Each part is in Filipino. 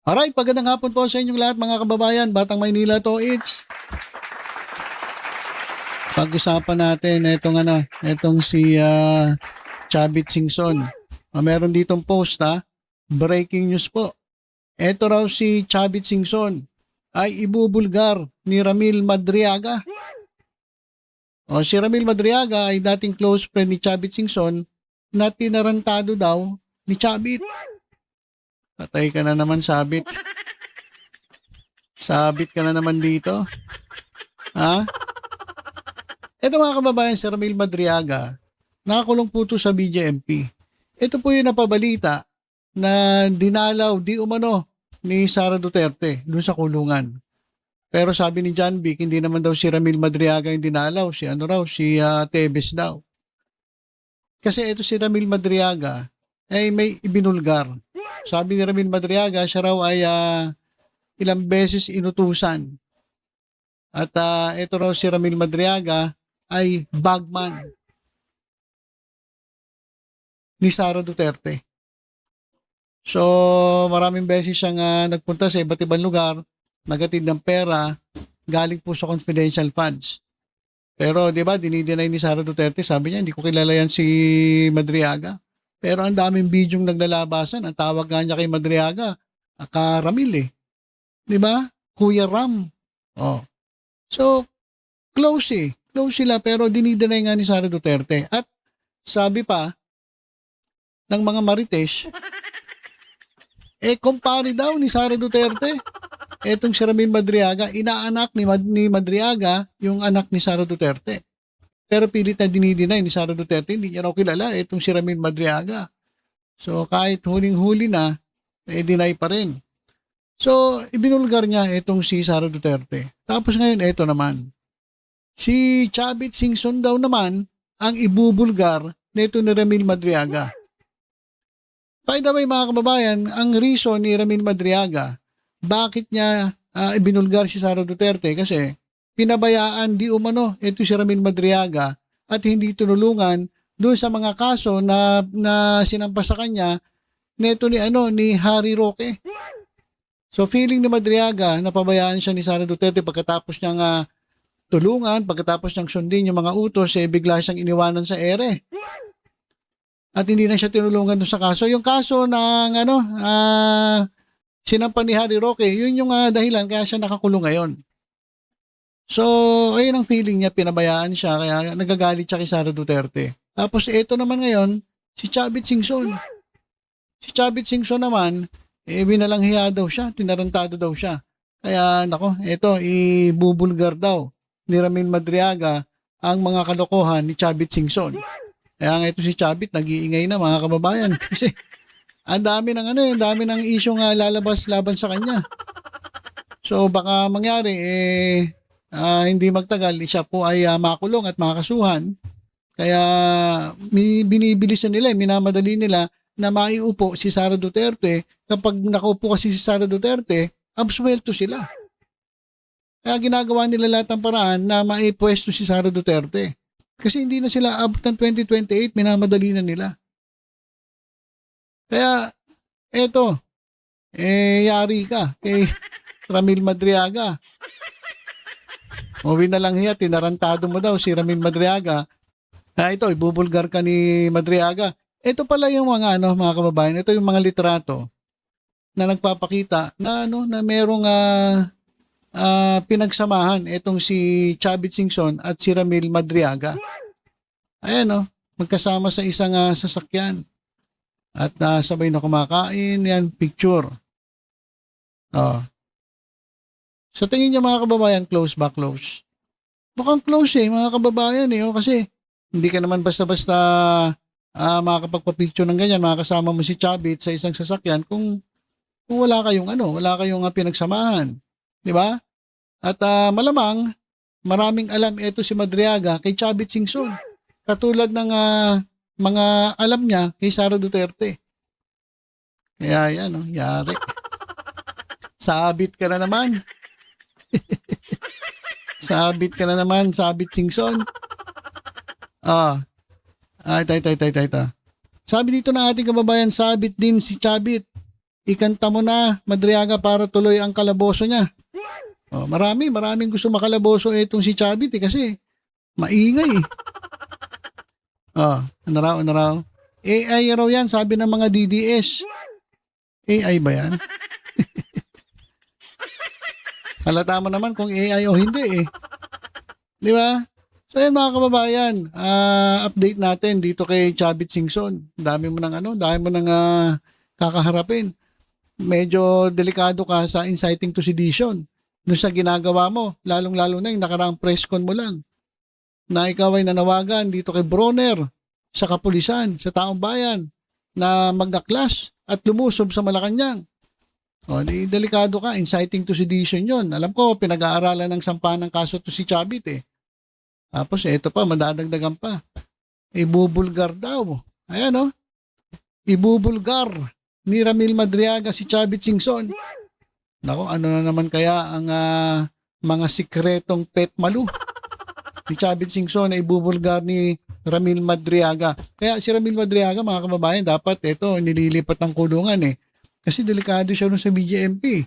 Alright, magandang hapon po sa inyong lahat mga kababayan. Batang Maynila to, it's pag-usapan natin itong si Chavit Singson. Meron ditong post breaking news po. Ito raw si Chavit Singson ay ibubulgar ni Ramil Madriaga. O si Ramil Madriaga ay dating close friend ni Chavit Singson na tinarantado daw ni Chavit. Patay ka na naman, Sabit. Sabit ka na naman dito. Ha? Ito mga kababayan, si Ramil Madriaga, nakakulong po ito sa BJMP. Ito po yung napabalita na dinalaw di umano ni Sara Duterte dun sa kulungan. Pero sabi ni John Vic, hindi naman daw si Ramil Madriaga yung dinalaw, si Tebes daw. Kasi ito si Ramil Madriaga ay may ibinulgar. Sabi ni Ramil Madriaga, siya raw ay ilang beses inutusan. At ito raw si Ramil Madriaga ay bagman ni Sara Duterte. So maraming beses siyang nagpunta sa iba't ibang lugar, nagatid ng pera, galing po sa confidential funds. Pero di ba, dinideny ni Sara Duterte, sabi niya, hindi ko kilala yan si Madriaga. Pero ang daming bidyong naglalabasan, ang tawag nga niya kay Madriaga, Ramil eh. Di ba? Kuya Ram. Oh. So, close sila pero dinideny nga ni Sara Duterte. At sabi pa ng mga Marites, kumpare daw ni Sara Duterte. Etong si Ramil Madriaga, inaanak ni Madriaga yung anak ni Sara Duterte. Pero pilit na dinideny ni Sara Duterte, hindi niya raw kilala etong si Ramil Madriaga. So kahit huling-huli na, deny pa rin. So ibinulgar niya etong si Sara Duterte. Tapos ngayon eto naman. Si Chavit Singson daw naman ang ibubulgar nito ni Ramil Madriaga. By the way mga kababayan, ang reason ni Ramil Madriaga, bakit niya ibinulgar si Sara Duterte? Kasi pinabayaan di umano ito si Ramil Madriaga at hindi tinulungan doon sa mga kaso na sinampas sa kanya nito ni Harry Roque. So feeling ni Madriaga, napabayaan siya ni Sara Duterte pagkatapos niyang tulungan, pagkatapos niyang sundin yung mga utos, bigla siyang iniwanan sa ere. At hindi na siya tinulungan doon sa kaso. Yung kaso ng sinampan ni Harry Roque, yun yung dahilan kaya siya nakakulong ngayon. So, ayun ang feeling niya, pinabayaan siya, kaya nagagalit siya kay Sara Duterte. Tapos ito naman ngayon, si Chavit Singson. Si Chavit Singson naman, binalanghiya daw siya, tinarantado daw siya. Kaya, ibubulgar daw ni Ramil Madriaga ang mga kalokohan ni Chavit Singson. Kaya nga ito si Chavit, nag-iingay na mga kababayan. Kasi, ang dami ng isyong lalabas laban sa kanya. So, baka mangyari, hindi magtagal, siya po ay makulong at makakasuhan. Kaya binibilisan nila, minamadali nila na maiupo si Sara Duterte. Kapag nakaupo kasi si Sara Duterte, absuelto sila. Kaya ginagawa nila lahat ng paraan na maipwesto si Sara Duterte. Kasi hindi na sila abot ng 2028, minamadali na nila. Kaya, yari ka kay Ramil Madriaga. Uwi na lang hiya, tinarantado mo daw si Ramil Madriaga. Ibubulgar ka ni Madriaga. Ito pala yung mga kababayan, ito yung mga litrato na nagpapakita na merong pinagsamahan itong si Chavit Singson at si Ramil Madriaga. Ayan magkasama sa isang sasakyan. At sabay na kumakain, yan, picture. Sa tingin niyo mga kababayan, close ba close? Mukhang close mga kababayan kasi hindi ka naman basta-basta makakapagpa-picture ng ganyan, makakasama mo si Chavit sa isang sasakyan kung wala kayong pinagsamahan. Di ba? At malamang, maraming alam ito si Madriaga kay Chavit Singson. Katulad ng mga alam niya kay Sara Duterte. Kaya yan, yari. Sabit ka na naman. Sabit ka na naman, Sabit Singson. Ito. Sabi dito ng ating kababayan, sabit din si Chavit. ikanta mo na, Madriaga, para tuloy ang kalaboso niya. Maraming gusto makalaboso itong si Chavit kasi maingay. Ano raw? AI raw yan, sabi ng mga DDS. AI ba yan? Halata mo naman kung AI o hindi eh. Di ba? So yan mga kababayan, update natin dito kay Chavit Singson. Dami mo ng kakaharapin. Medyo delikado ka sa inciting to sedition. No sa ginagawa mo, lalong-lalo na yung nakaraang press con mo lang. Na ikaw ay nanawagan dito kay Bronner, sa kapulisan, sa taong bayan, na magaklas at lumusob sa Malacanang. Delikado ka, inciting to sedition yon. Alam ko, pinag-aaralan ng sampahan ng kaso to si Chavit eh. Tapos ito pa, madadagdagan pa. Ibubulgar daw. Ayan ibubulgar ni Ramil Madriaga si Chavit Singson. Nako, ano na naman kaya ang mga sikretong pet malu ni Chavit Singson na ibubulgar ni Ramil Madriaga. Kaya si Ramil Madriaga, mga kababayan, dapat ito, nililipat ng kulungan eh. Kasi delikado siya sa BJMP.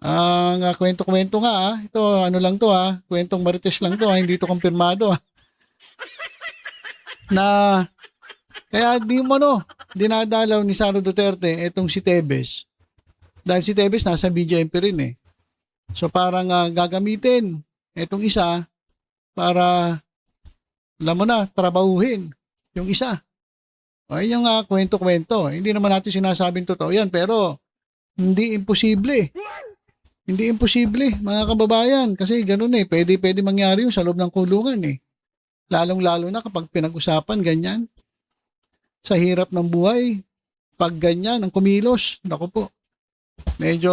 Ang kwento-kwento nga ito lang to kwentong marites lang to hindi to kumpirmado na kaya di mo dinadalaw ni Sara Duterte itong si Tebes. Dahil si Tebes nasa BJMP rin eh. So parang gagamitin itong isa para alam mo na, trabahuhin yung isa. Ayun yung kwento-kwento. Hindi naman natin sinasabing totoo yan, pero hindi imposible. Hindi imposible, mga kababayan. Kasi ganun eh, pwede mangyari yung sa loob ng kulungan eh. Lalong-lalo na kapag pinag-usapan ganyan. Sa hirap ng buhay, pag ganyan, ang kumilos, naku po. Medyo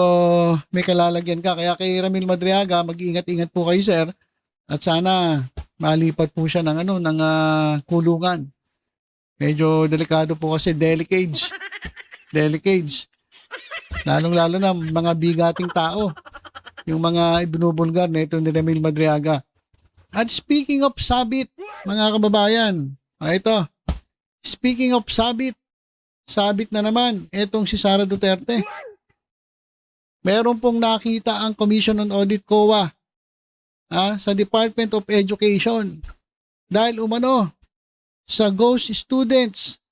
may kalalagyan ka. Kaya kay Ramil Madriaga, mag-iingat-ingat po kayo, sir. At sana malipat po siya ng kulungan. Medyo delikado po kasi delicates. Lalong-lalo na mga bigating tao. Yung mga ibinubulgar na ito ni Ramil Madriaga. At speaking of sabit, mga kababayan, ito. Speaking of sabit na naman, itong si Sara Duterte. Meron pong nakita ang Commission on Audit COA sa Department of Education dahil umano sa ghost students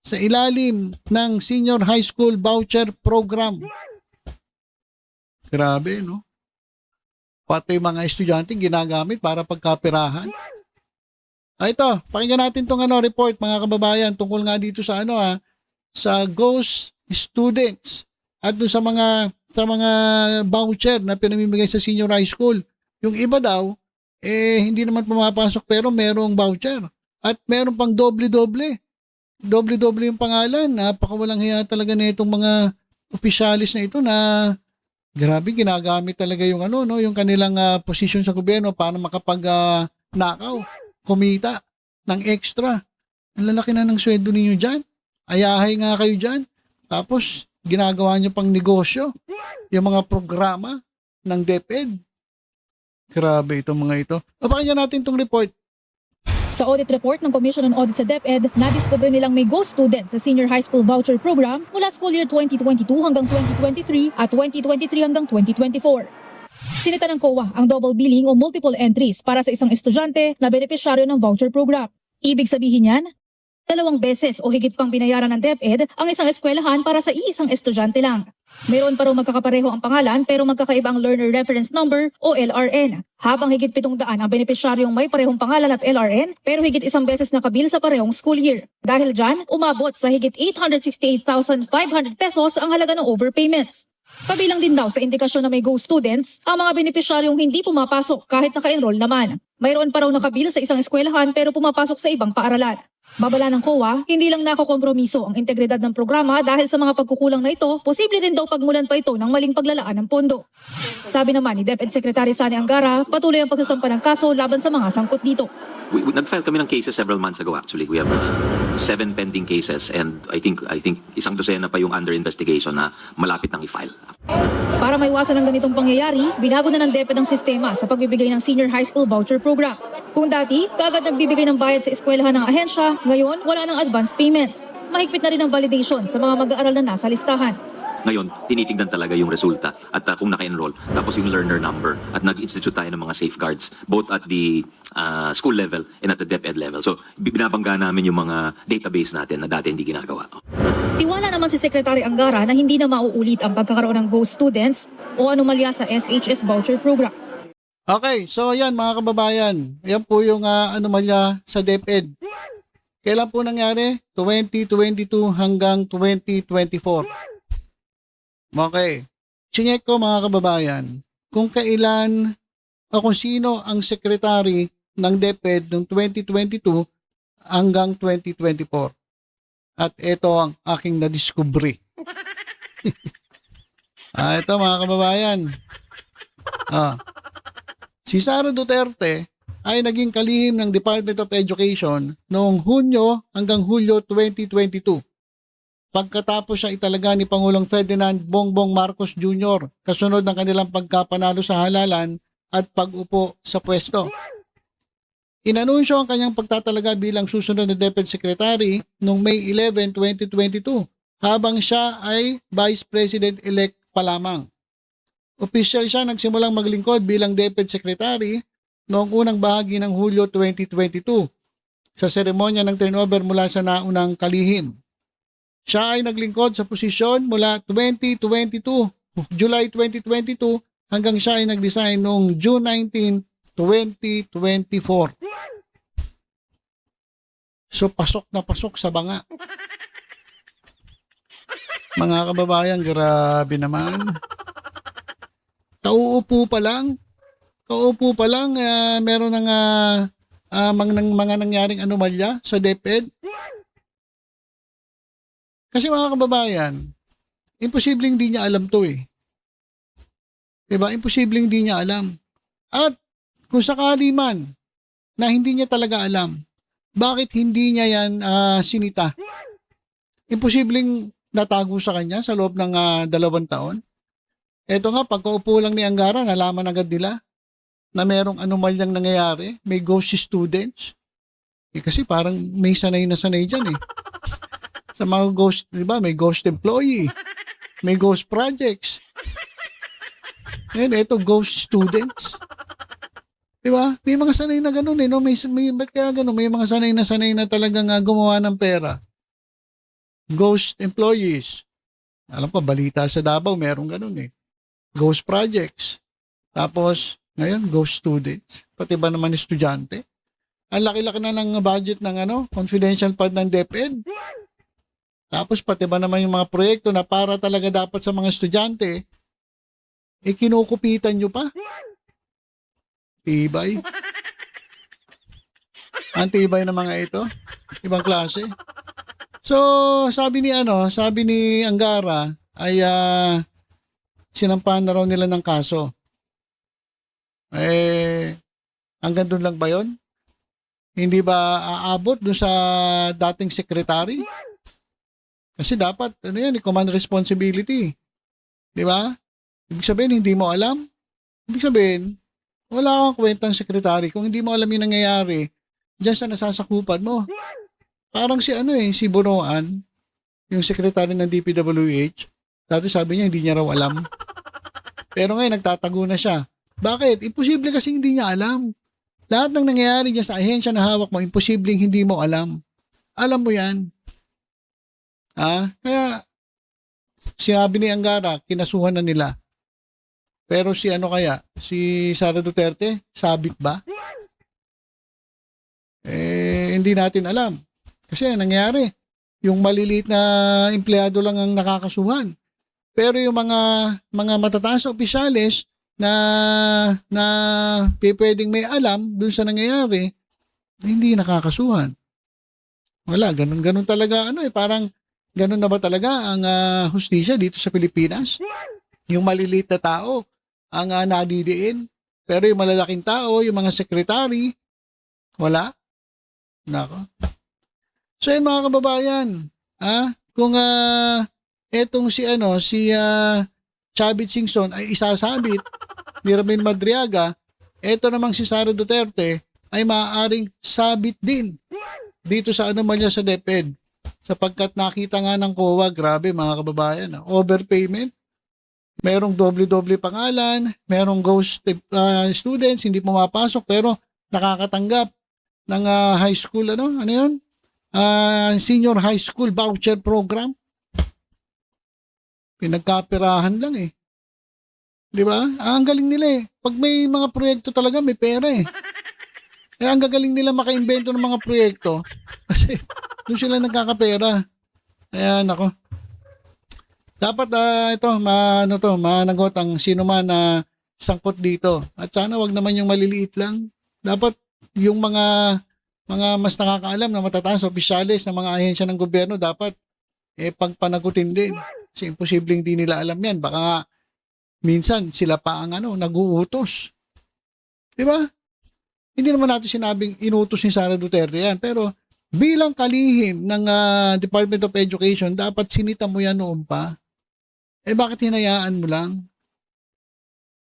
sa ilalim ng Senior High School Voucher Program. Grabe, no? Pati mga estudyante ginagamit para pagkapirahan. Ito, pakinggan natin tong report, mga kababayan, tungkol nga dito sa sa ghost students at doon sa mga voucher na pinamimigay sa senior high school. Yung iba daw, hindi naman pumapasok pero merong voucher. At meron pang doble-doble. Doble-doble yung pangalan. Napakawalang hiya talaga na itong mga opisyalis na ito na grabe, ginagamit talaga yung yung kanilang posisyon sa gobyerno para makapag-nakaw, kumita ng extra. Ang lalaki na ng sweldo ninyo dyan. Ayahay nga kayo dyan. Tapos, ginagawa nyo pang negosyo. Yung mga programa ng DepEd. Grabe itong mga ito. Pakinggan natin itong report. Sa audit report ng Commission on Audit sa DepEd, nadiskubre nilang may ghost students sa Senior High School Voucher Program mula school year 2022 hanggang 2023 at 2023 hanggang 2024. Sinita ng COA ang double billing o multiple entries para sa isang estudyante na benepisyaryo ng voucher program. Ibig sabihin yan, 2 beses o higit pang binayaran ng DepEd ang isang eskwelahan para sa iisang estudyante lang. Mayroon pa raw magkakapareho ang pangalan pero magkakaiba ang Learner Reference Number o LRN. Habang higit 700 ang benepisyaryong may parehong pangalan at LRN pero higit 1 beses nakabil sa parehong school year. Dahil dyan, umabot sa higit 868,500 pesos ang halaga ng overpayments. Kabilang din daw sa indikasyon na may ghost students ang mga benepisyaryong hindi pumapasok kahit naka-enroll naman. Mayroon pa raw nakabil sa isang eskwelahan pero pumapasok sa ibang paaralan. Babala ng COA, hindi lang nakokompromiso ang integridad ng programa dahil sa mga pagkukulang na ito, posible rin daw pagmulan pa ito ng maling paglalaan ng pondo. Sabi naman ni DepEd Secretary Sani Angara, patuloy ang pagsasampa ng kaso laban sa mga sangkot dito. Nag-file kami ng cases several months ago actually. We have 7 pending cases and I think 1 dosena pa yung under investigation na malapit nang i-file. Para maiwasan ang ganitong pangyayari, binago na ng DepEd ang sistema sa pagbibigay ng Senior High School Voucher Program. Kung dati, kaagad nagbibigay ng bayad sa eskwelahan ng ahensya, ngayon wala ng advance payment. mahigpit na rin ang validation sa mga mag-aaral na nasa listahan. Ngayon, tinitignan talaga yung resulta at kung naka-enroll, tapos yung learner number at nag-institute tayo ng mga safeguards both at the school level and at the DepEd level. So, binabangga namin yung mga database natin na dati hindi ginagawa. Tiwala naman si Secretary Angara na hindi na mauulit ang pagkakaroon ng ghost students o anomalya sa SHS voucher program. Okay, so yan mga kababayan, yan po yung anomalya sa DepEd. Kailan po nangyari? 2022 hanggang 2024. Okay. Chinek ko mga kababayan kung kailan o kung sino ang secretary ng DepEd noong 2022 hanggang 2024. At ito ang aking nadiskubre. Ito mga kababayan. Si Sara Duterte ay naging kalihim ng Department of Education noong Hunyo hanggang Hulyo 2022. Pagkatapos siya italaga ni Pangulong Ferdinand Bongbong Marcos Jr. kasunod ng kanilang pagkapanalo sa halalan at pag-upo sa pwesto. Inanunsyo ang kanyang pagtatalaga bilang susunod na DepEd Secretary noong May 11, 2022 habang siya ay Vice President-elect pa lamang. Opisyal siya nagsimulang maglingkod bilang DepEd Secretary noong unang bahagi ng Hulyo 2022 sa seremonya ng turnover mula sa naunang kalihim. Siya ay naglingkod sa posisyon mula July 2022 hanggang siya ay nag-resign noong June 19, 2024. So pasok na pasok sa banga. Mga kababayan, grabe naman. Kauupo pa lang, meron ng mga nangyaring anomalya sa DepEd. Kasi mga kababayan, imposibleng di niya alam to eh. Diba? Imposibleng di niya alam. At kung sakali man na hindi niya talaga alam, bakit hindi niya yan sinita? Imposibleng natago sa kanya sa loob ng 2 taon. Eto nga, pagkaupo lang ni Angara, nalaman agad nila na merong anomalyang nangyayari. May ghost students. Kasi parang may sanay na sanay dyan eh. Sa mga ghost, di ba? May ghost employee. May ghost projects. Ngayon, ito, ghost students. Di ba? May mga sanay na ganun eh. No? Ba't kaya ganun? May mga sanay na talagang gumawa ng pera. Ghost employees. Alam ko, balita sa Davao, merong ganun eh. Ghost projects. Tapos, ngayon, ghost students. Pati ba naman estudyante? Ang laki-laki na ng budget ng confidential fund ng DepEd. Tapos pati ba naman yung mga proyekto na para talaga dapat sa mga estudyante, kinukupitan nyo pa. Tibay. Ang tibay ng mga ito. Ibang klase. So, sabi ni Angara ay sinampahan na raw nila ng kaso. Hanggang doon lang ba yun? Hindi ba aabot doon sa dating secretary? Kasi dapat, command responsibility. Di ba? Ibig sabihin, hindi mo alam. Ibig sabihin, wala kang kwentang sekretary. Kung hindi mo alam yung nangyayari, dyan sa nasasakupan mo. Parang si Bonoan, yung sekretary ng DPWH, dati sabi niya, hindi niya raw alam. Pero ngayon, nagtatago na siya. Bakit? Imposible kasi hindi niya alam. Lahat ng nangyayari dyan sa ahensya na hawak mo, imposibleng hindi mo alam. Alam mo yan. Kaya sinabi ni Angara, kinasuhan na nila. Pero si Sara Duterte, sabit ba? Hindi natin alam. Kasi nangyari, yung maliliit na empleyado lang ang nakakasuhan. Pero yung mga matataas na opisyales na pwedeng may alam dun sa nangyayari, hindi nakakasuhan. Wala, ganun talaga parang ganun na ba talaga ang hustisya dito sa Pilipinas? Yung maliliit na tao ang nadidiin, pero yung malalaking tao, yung mga sekretary, wala. Nako. So yun mga kababayan, kung etong si Chavit Singson ay isasabit ni Ramil Madriaga, eto namang si Sara Duterte ay maaaring sabit din dito sa anomalya sa DepEd. Sapagkat nakita nga ng COA, grabe mga kababayan, overpayment. Merong doble-doble pangalan, merong ghost students, hindi pumapasok pero nakakatanggap ng high school, ano yun? Senior high school voucher program. Pinagkapirahan lang eh. Di ba? Ang galing nila eh. Pag may mga proyekto talaga, may pera eh. Kaya ang gagaling nila maka-invento ng mga proyekto kasi doon sila nagkakapera. Kaya nako. Dapat managot ang sino man na sangkot dito. At sana wag naman yung maliliit lang. Dapat yung mga mas nakakaalam na matataas opisyalis ng mga ahensya ng gobyerno dapat pagpanagutin din. Kasi imposibleng di nila alam yan. Baka nga, minsan sila pa ang nag-uutos. Di ba? Hindi naman natin sinabing inutos ni Sara Duterte yan. Pero bilang kalihim ng Department of Education, dapat sinita mo yan noon pa. Bakit hinayaan mo lang?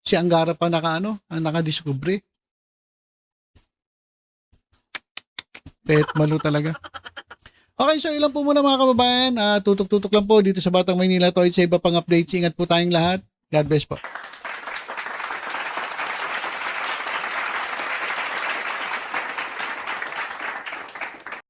Si Angara pa ang nakadiskubre. Pet malo talaga. Okay, so ilan po muna mga kababayan. Tutok-tutok lang po dito sa Batang Maynila. To sa iba pang updates. Ingat po tayong lahat. God bless po.